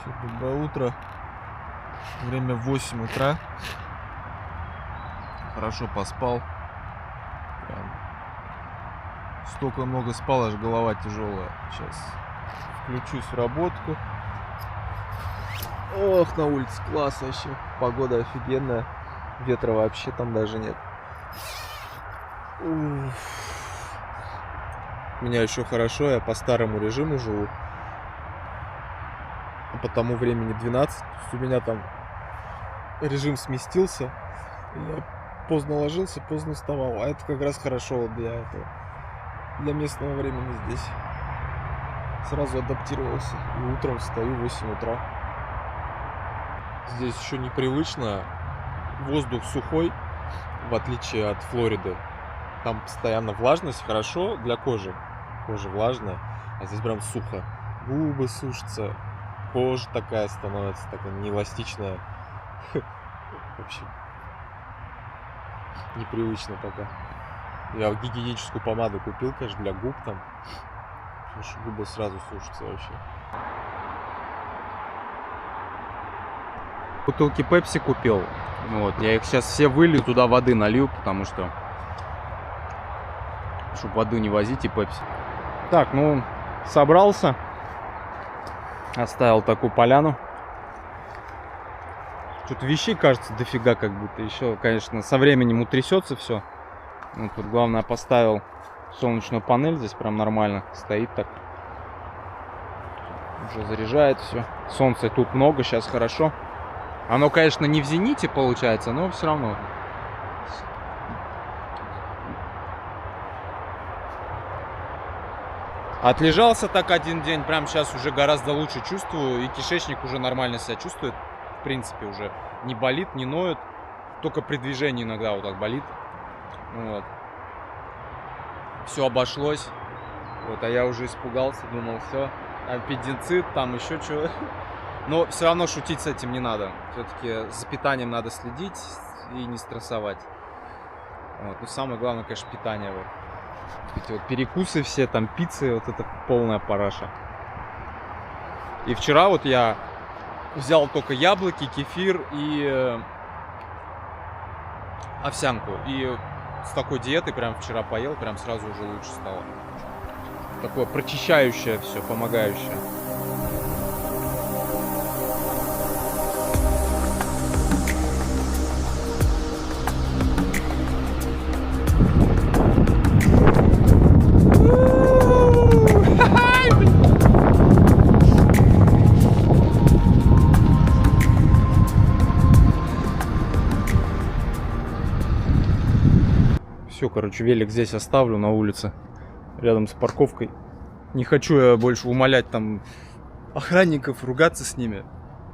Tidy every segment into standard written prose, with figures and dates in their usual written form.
Доброе утро. Время 8 утра. Хорошо поспал. Прям столько много спал, аж голова тяжелая. Сейчас включусь в работку. Ох, на улице класс вообще. Погода офигенная. Ветра вообще там даже нет. Уф. У меня еще хорошо, я по старому режиму живу. По тому времени 12. То есть у меня там режим сместился. Я поздно ложился, поздно вставал. А это как раз хорошо вот для этого. Для местного времени здесь. Сразу адаптировался. И утром встаю в 8 утра. Здесь еще непривычно. Воздух сухой, в отличие от Флориды. Там постоянно влажность, хорошо для кожи. Кожа влажная, а здесь прям сухо. Губы сушатся, кожа такая становится, такая неэластичная. Вообще непривычно пока. Я гигиеническую помаду купил, конечно, для губ там. Потому что губы сразу сушатся вообще. Бутылки Пепси купил. Вот, я их сейчас все вылью, туда воды налью, потому что чтобы воду не возить и Пепси. Так, ну, собрался. Оставил такую поляну. Что-то вещей, кажется, дофига как будто. Еще, конечно, со временем утрясется все. Вот тут главное, поставил солнечную панель. Здесь прям нормально стоит так. Уже заряжает все. Солнца тут много, сейчас хорошо. Оно, конечно, не в зените получается, но все равно. Отлежался так один день, прям сейчас уже гораздо лучше чувствую. И кишечник уже нормально себя чувствует. В принципе, уже не болит, не ноет. Только при движении иногда вот так болит. Вот. Все обошлось. Вот, а я уже испугался, думал, все, аппендицит, там еще что. Но все равно шутить с этим не надо. Все-таки за питанием надо следить и не стрессовать. Вот. Но самое главное, конечно, питание. Вот. Эти вот перекусы все, там пиццы, вот это полная параша. И вчера вот я взял только яблоки, кефир и овсянку. И с такой диетой прям вчера поел, прям сразу уже лучше стало. Такое прочищающее все, помогающее. Все, короче, велик здесь оставлю на улице, рядом с парковкой. Не хочу я больше умолять там охранников, ругаться с ними.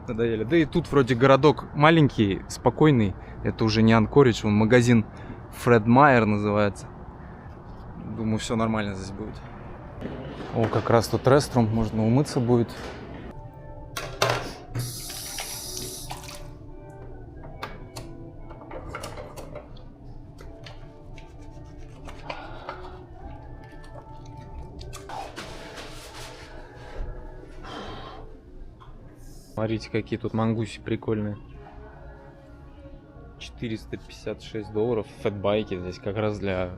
Надоели. Да и тут вроде городок маленький, спокойный. Это уже не Анкоридж, он магазин Фред Майер называется. Думаю, все нормально здесь будет. О, как раз тут реструм, можно умыться будет. Смотрите, какие тут мангуси прикольные. $456. Фэтбайки здесь как раз для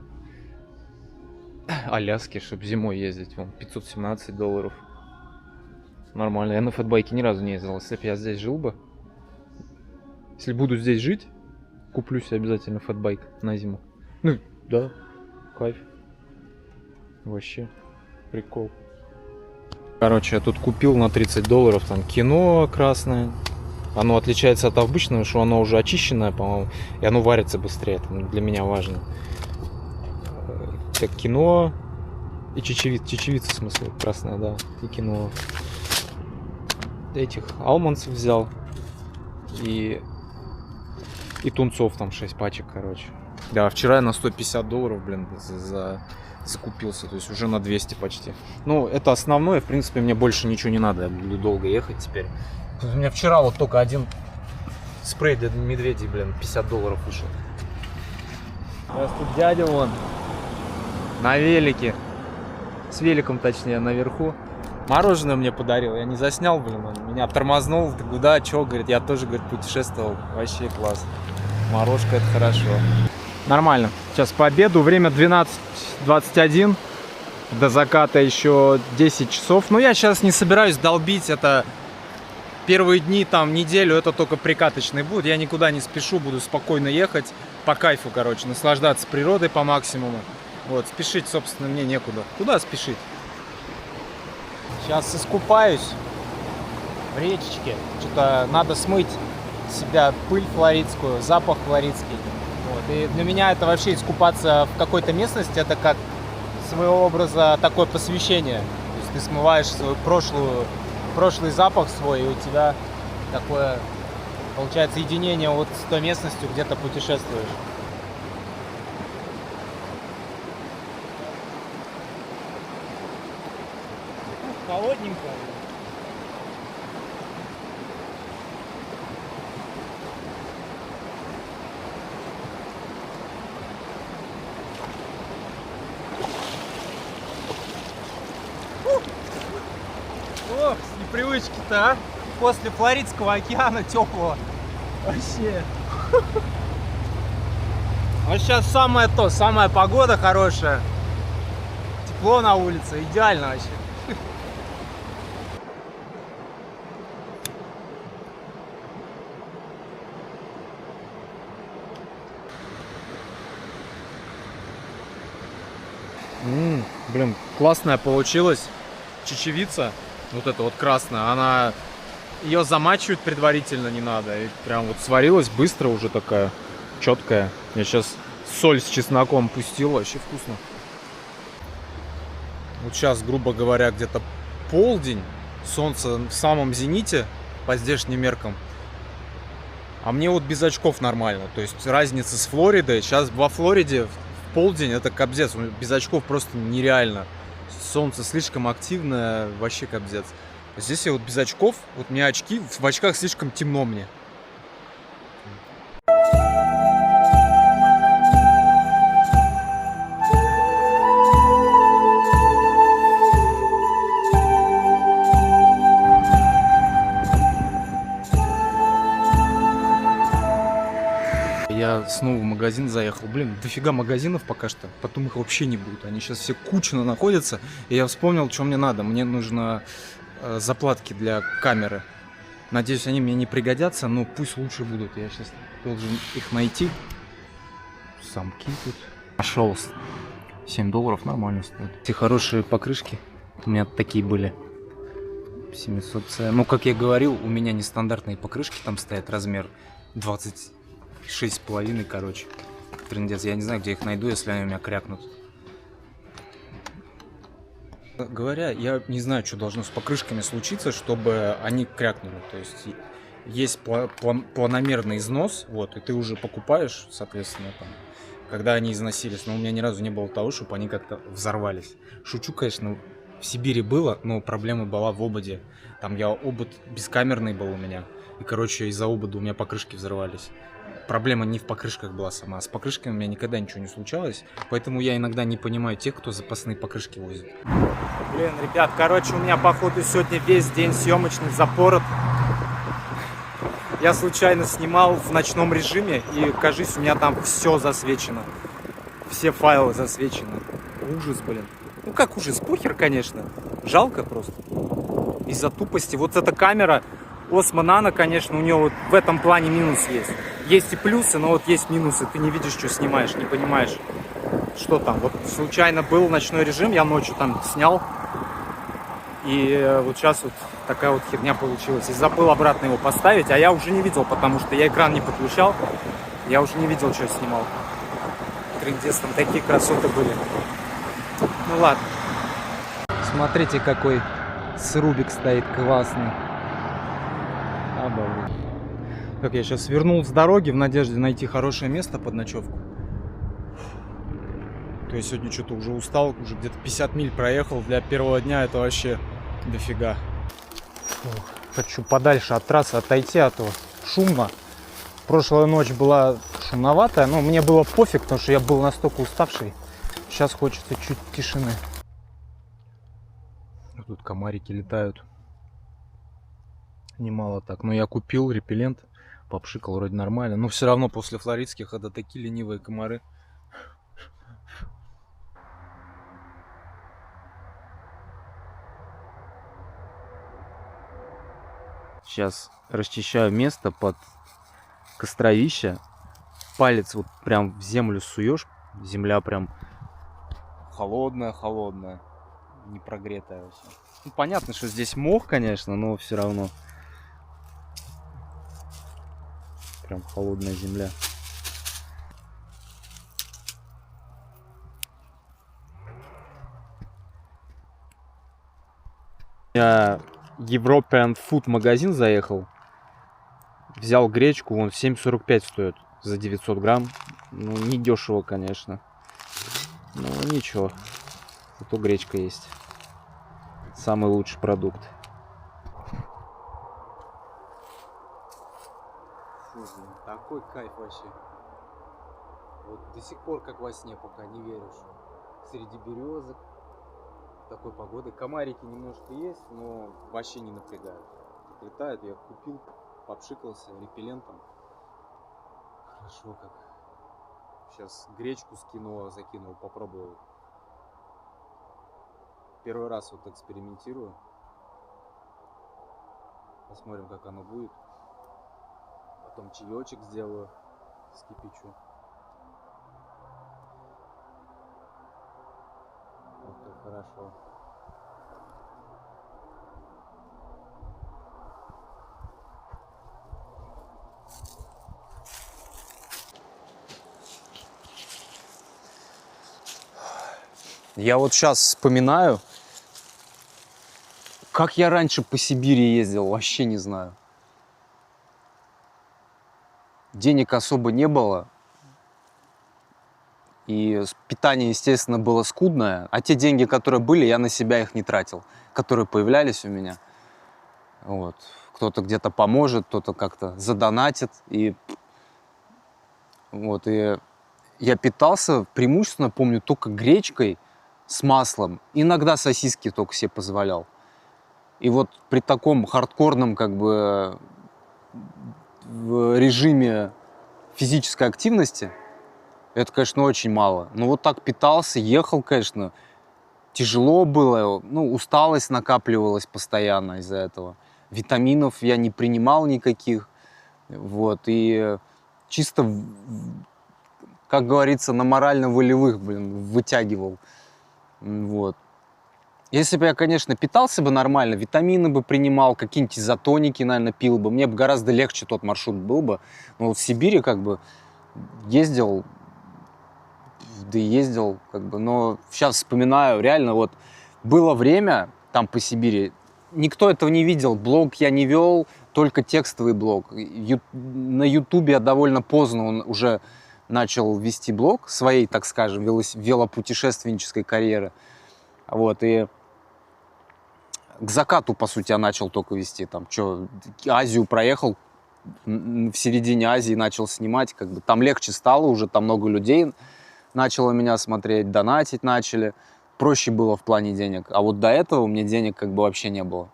Аляски, чтобы зимой ездить. Вон, $517. Нормально. Я на фэтбайке ни разу не ездил. Если бы я здесь жил бы, если буду здесь жить, куплю себе обязательно фэтбайк на зиму. Ну, да, кайф. Вообще, прикол. Короче, я тут купил на $30 там кино красное. Оно отличается от обычного, что оно уже очищенное, по-моему, и оно варится быстрее. Это для меня важно. Так, кино и чечевица, в смысле, красная, да, и кино. Этих алмандсов взял. И тунцов там 6 пачек, короче. Да, вчера я на $150, блин, закупился, то есть уже на 200 почти. Ну, это основное, в принципе, мне больше ничего не надо, я буду долго ехать теперь. У меня вчера вот только один спрей для медведей, блин, $50 вышел. Сейчас тут дядя вон на велике, с великом точнее, наверху. Мороженое мне подарил, я не заснял, блин, он меня тормознул, ты куда, чё, говорит, я тоже, говорит, путешествовал, вообще класс. Морожка, это хорошо. Нормально, сейчас по обеду, время 12:21, до заката еще 10 часов. Но я сейчас не собираюсь долбить, это первые дни, там, неделю, это только прикаточный будет, я никуда не спешу, буду спокойно ехать, по кайфу, короче, наслаждаться природой по максимуму. Вот, спешить, собственно, мне некуда. Куда спешить? Сейчас искупаюсь в речечке. Что-то надо смыть с себя пыль флоридскую, запах флоридский. Вот. И для меня это вообще искупаться в какой-то местности, это как своего образа такое посвящение. То есть ты смываешь свою прошлый запах свой, и у тебя такое, получается, единение вот с той местностью, где ты путешествуешь. Холодненько. Ох, с непривычки-то, а? После Флоридского океана теплого. Вообще. А сейчас самое то, самая погода хорошая. Тепло на улице, идеально вообще. Блин, классная получилась чечевица, вот эта вот красная, она, ее замачивать предварительно не надо, и прям вот сварилась быстро уже такая, четкая. Я сейчас соль с чесноком пустил, вообще вкусно. Вот сейчас, грубо говоря, где-то полдень, солнце в самом зените по здешним меркам, а мне вот без очков нормально, то есть разница с Флоридой, сейчас во Флориде полдень это капздец, без очков просто нереально. Солнце слишком активное, вообще капздец. Здесь я вот без очков, вот мне очки, в очках слишком темно мне. Я снова в магазин заехал. Блин, дофига магазинов пока что. Потом их вообще не будет. Они сейчас все кучно находятся. И я вспомнил, что мне надо. Мне нужно заплатки для камеры. Надеюсь, они мне не пригодятся, но пусть лучше будут. Я сейчас должен их найти. Самки тут. Нашел. $7 нормально стоит. Эти хорошие покрышки. У меня такие были. 700C. Ну, как я говорил, у меня нестандартные покрышки. Там стоят размер 26,5, короче. Трындец. Я не знаю, где их найду, если они у меня крякнут. Говоря, я не знаю, что должно с покрышками случиться, чтобы они крякнули. То есть планомерный износ, вот, и ты уже покупаешь, соответственно, там, когда они износились. Но у меня ни разу не было того, чтобы они как-то взорвались. Шучу, конечно, в Сибири было, но проблема была в ободе. Там обод бескамерный был у меня. И, короче, из-за обода у меня покрышки взорвались. Проблема не в покрышках была сама, а с покрышками у меня никогда ничего не случалось. Поэтому я иногда не понимаю тех, кто запасные покрышки возит. Блин, ребят, короче, у меня, походу, сегодня весь день съемочный запорот. Я случайно снимал в ночном режиме, и, кажись, у меня там все засвечено. Все файлы засвечены. Ужас, блин. Ну как ужас, похер, конечно. Жалко просто. Из-за тупости. Вот эта камера Osmo Nano, конечно, у нее вот в этом плане минус есть. Есть и плюсы, но вот есть минусы. Ты не видишь, что снимаешь, не понимаешь, что там. Вот случайно был ночной режим, я ночью там снял. И вот сейчас вот такая вот херня получилась. И забыл обратно его поставить, а я уже не видел, потому что я экран не подключал. Я уже не видел, что снимал. Трындец, там такие красоты были. Ну ладно. Смотрите, какой срубик стоит классный. Обалдеть. Так, я сейчас свернул с дороги в надежде найти хорошее место под ночевку. То есть сегодня что-то уже устал, уже где-то 50 миль проехал. Для первого дня это вообще дофига. Хочу подальше от трассы отойти, а то шумно. Прошлая ночь была шумноватая, но мне было пофиг, потому что я был настолько уставший. Сейчас хочется чуть тишины. Тут комарики летают. Немало так. Но я купил репеллент, попшикал, вроде нормально. Но все равно после флоридских это такие ленивые комары. Сейчас расчищаю место под костровище. Палец вот прям в землю суешь. Земля прям холодная, не прогретая вообще. Ну, понятно, что здесь мох, конечно, но все равно прям холодная земля. Я European Food магазин заехал. Взял гречку, вон 7,45 стоит за 900 грамм. Ну, не дешево, конечно. Но ничего. Зато гречка есть. Самый лучший продукт. Слушай, такой кайф вообще. Вот до сих пор как во сне, пока не веришь. Среди березок. Такой погоды. Комарики немножко есть, но вообще не напрягают. Летают, я купил, попшикался репеллентом. Хорошо как. Сейчас гречку скину, закинул, попробую. Первый раз вот экспериментирую. Посмотрим, как оно будет. Потом чаечек сделаю, скипячу. Вот как хорошо. Я вот сейчас вспоминаю, как я раньше по Сибири ездил, вообще не знаю. Денег особо не было. И питание, естественно, было скудное. А те деньги, которые были, я на себя их не тратил. Которые появлялись у меня. Вот. Кто-то где-то поможет, кто-то как-то задонатит. И я питался преимущественно, помню, только гречкой с маслом. Иногда сосиски только себе позволял. И вот при таком хардкорном в режиме физической активности это, конечно, очень мало. Но вот так питался, ехал, конечно, тяжело было, усталость накапливалась постоянно из-за этого. Витаминов я не принимал никаких. Вот, и чисто, как говорится, на морально-волевых, вытягивал. Вот. Если бы я, конечно, питался бы нормально, витамины бы принимал, какие-нибудь изотоники, наверное, пил бы, мне бы гораздо легче тот маршрут был бы. Но вот в Сибири ездил, но сейчас вспоминаю, реально, вот было время там по Сибири, никто этого не видел, блог я не вел, только текстовый блог. На Ютубе я довольно поздно уже начал вести блог своей, так скажем, велопутешественнической карьеры. Вот, и к закату, по сути, я начал только вести. Азию проехал, в середине Азии начал снимать, там легче стало уже, там много людей начало меня смотреть, донатить начали. Проще было в плане денег. А вот до этого у меня денег вообще не было.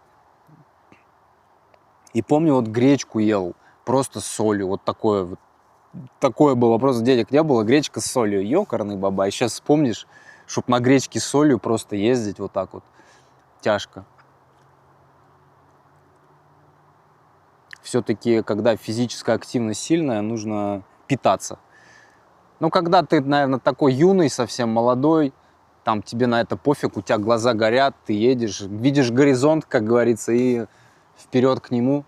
И помню, вот гречку ел просто с солью, вот такое было, просто денег не было, гречка с солью, ёкарный баба. И сейчас вспомнишь, чтоб на гречке с солью просто ездить вот так вот, тяжко. Все-таки, когда физическая активность сильная, нужно питаться. Но когда ты, наверное, такой юный, совсем молодой, там тебе на это пофиг, у тебя глаза горят, ты едешь, видишь горизонт, как говорится, и вперед к нему,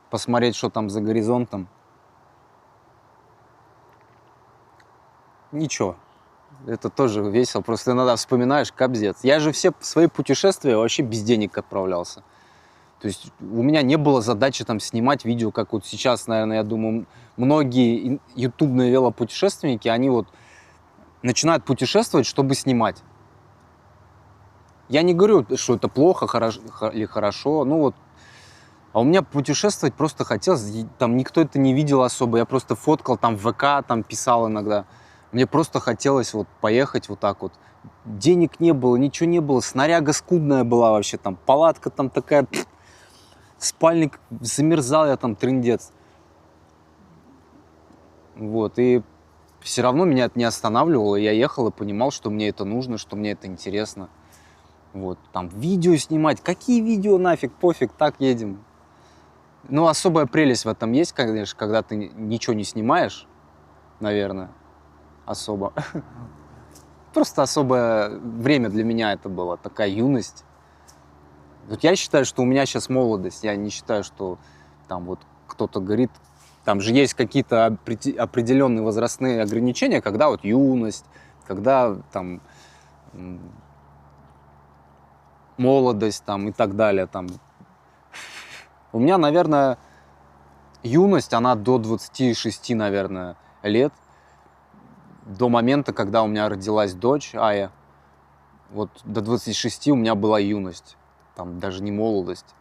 посмотреть, что там за горизонтом. Ничего, это тоже весело, просто иногда вспоминаешь, капздец. Я же все свои путешествия вообще без денег отправлялся. То есть у меня не было задачи снимать видео, как вот сейчас, наверное, я думаю, многие ютубные велопутешественники, они начинают путешествовать, чтобы снимать. Я не говорю, что это плохо или хорошо, а у меня путешествовать просто хотелось, там никто это не видел особо, я просто фоткал, в ВК, писал иногда, Мне просто хотелось вот поехать вот так вот. Денег не было, ничего не было, снаряга скудная была вообще, там палатка там такая, спальник, замерзал я там, трындец. Вот, и все равно меня это не останавливало, я ехал и понимал, что мне это нужно, что мне это интересно. Вот, там видео снимать, какие видео нафиг, пофиг, так едем. Ну, особая прелесть в этом есть, конечно, когда ты ничего не снимаешь, наверное, особо. Просто особое время для меня это было, такая юность. Вот я считаю, что у меня сейчас молодость, я не считаю, что там вот кто-то говорит, там же есть какие-то определенные возрастные ограничения, когда вот юность, когда там молодость там и так далее. Там. У меня, наверное, юность, она до 26, наверное, лет, до момента, когда у меня родилась дочь Ая. Вот до 26 у меня была юность, там даже не молодость,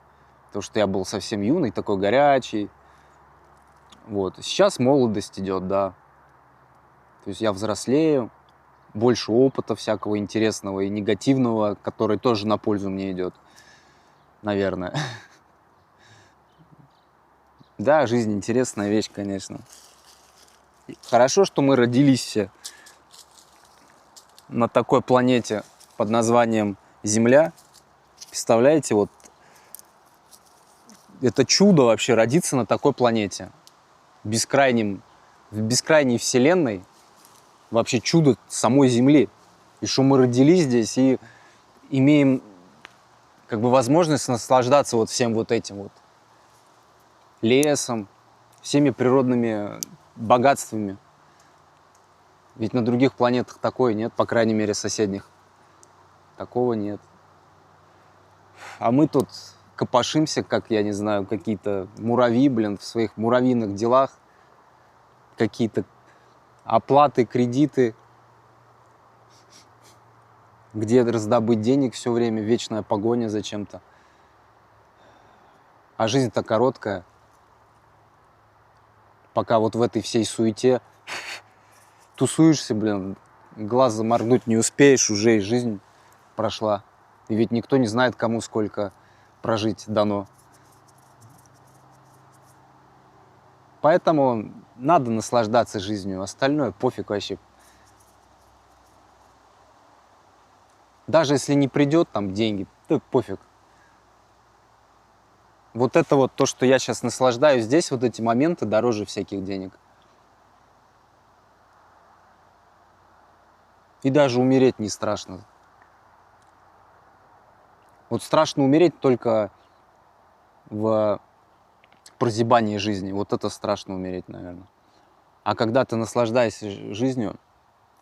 потому что я был совсем юный, такой горячий. Вот. Сейчас молодость идет, да. То есть я взрослею, больше опыта всякого интересного и негативного, который тоже на пользу мне идет, наверное. Да, жизнь интересная вещь, конечно. Хорошо, что мы родились все на такой планете под названием Земля. Представляете, вот это чудо вообще родиться на такой планете. В бескрайней вселенной. Вообще чудо самой Земли. И что мы родились здесь и имеем как бы возможность наслаждаться вот всем вот этим вот лесом, всеми природными богатствами. Ведь на других планетах такое нет, по крайней мере, соседних. Такого нет. А мы тут копошимся, как, я не знаю, какие-то муравьи, блин, в своих муравьиных делах. Какие-то оплаты, кредиты. Где раздобыть денег все время, вечная погоня за чем-то. А жизнь-то короткая. Пока вот в этой всей суете тусуешься, блин, глаз заморгнуть не успеешь, уже и жизнь прошла. И ведь никто не знает, кому сколько прожить дано. Поэтому надо наслаждаться жизнью, остальное пофиг вообще. Даже если не придет там деньги, то пофиг. Вот это вот то, что я сейчас наслаждаюсь здесь, вот эти моменты дороже всяких денег. И даже умереть не страшно. Вот страшно умереть только в прозябании жизни. Вот это страшно умереть, наверное. А когда ты наслаждаешься жизнью,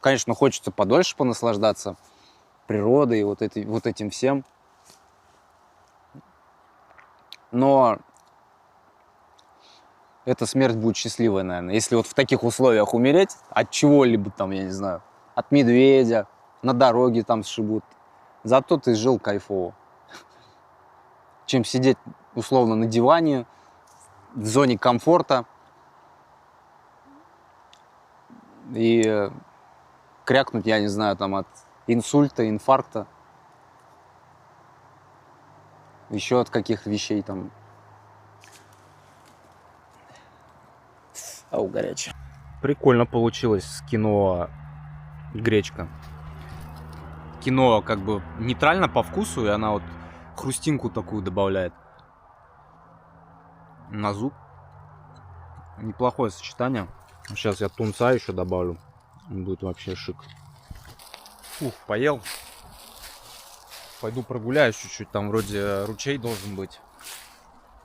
конечно, хочется подольше понаслаждаться природой и вот этим всем. Но эта смерть будет счастливая, наверное. Если вот в таких условиях умереть, от чего-либо там, я не знаю, от медведя, на дороге там сшибут. Зато ты жил кайфово. Чем сидеть условно на диване, в зоне комфорта и крякнуть, я не знаю, там от инсульта, инфаркта, еще от каких вещей там. Ау, горячее. Прикольно получилось с кино гречка. Кино как бы нейтрально по вкусу, и она вот хрустинку такую добавляет на зуб. Неплохое сочетание. Сейчас я тунца еще добавлю. Он будет вообще шик. Фух, поел. Пойду прогуляюсь чуть-чуть. Там вроде ручей должен быть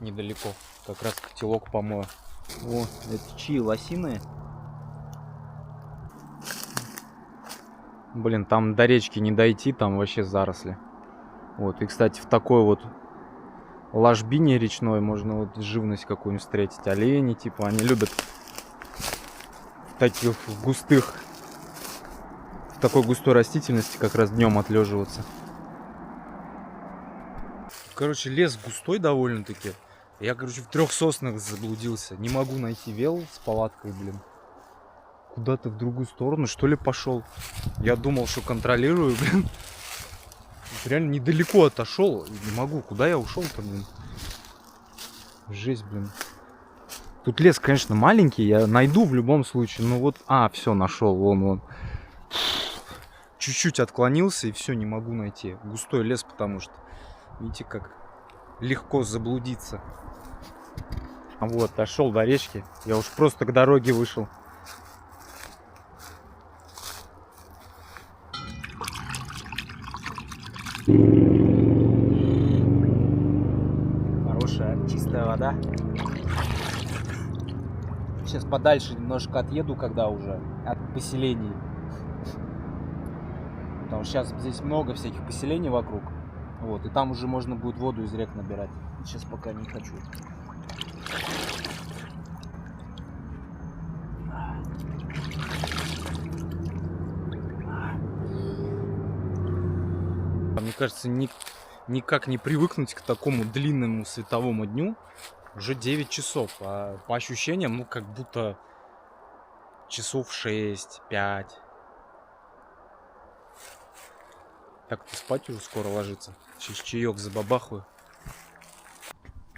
недалеко. Как раз котелок помою. О, это чьи, лосиные? Блин, там до речки не дойти, там вообще заросли. Вот, и, кстати, в такой вот ложбине речной можно вот живность какую-нибудь встретить. Олени, типа, они любят в таких густых, в такой густой растительности как раз днем отлеживаться. Короче, лес густой довольно-таки. Я, короче, в 3 соснах заблудился. Не могу найти вел с палаткой, блин. куда-то в другую сторону, что ли, пошел. Я думал, что контролирую, блин. Реально недалеко отошел. Не могу. Куда я ушел-то, блин? Жесть, блин. Тут лес, конечно, маленький. Я найду в любом случае. Ну вот, все, нашел. Вон. Чуть-чуть отклонился и все, не могу найти. Густой лес, потому что, видите, как легко заблудиться. Вот, дошел до речки. Я уж просто к дороге вышел. Хорошая, чистая вода. Сейчас подальше немножко отъеду, когда уже от поселений. Потому что сейчас здесь много всяких поселений вокруг. Вот, и там уже можно будет воду из рек набирать. Сейчас пока не хочу. Мне кажется, никак не привыкнуть к такому длинному световому дню. Уже 9 часов, а по ощущениям, ну, как будто часов 6-5. Так-то спать уже скоро ложиться. Сейчас чаек забабахаю.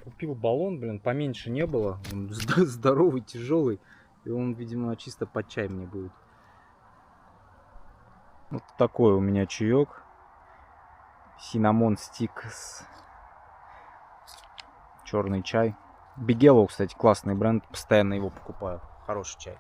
Купил баллон, блин, поменьше не было. Он здоровый, тяжелый. И он, видимо, чисто под чай мне будет. Вот такой у меня чаек. Cinnamon Sticks. Черный чай. Big Yellow, кстати, классный бренд. Постоянно его покупаю. Хороший чай.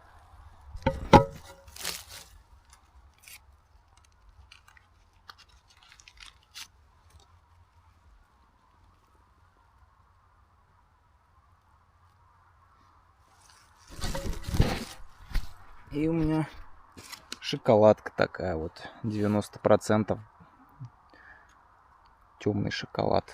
И у меня шоколадка такая вот. 90%. Темный шоколад.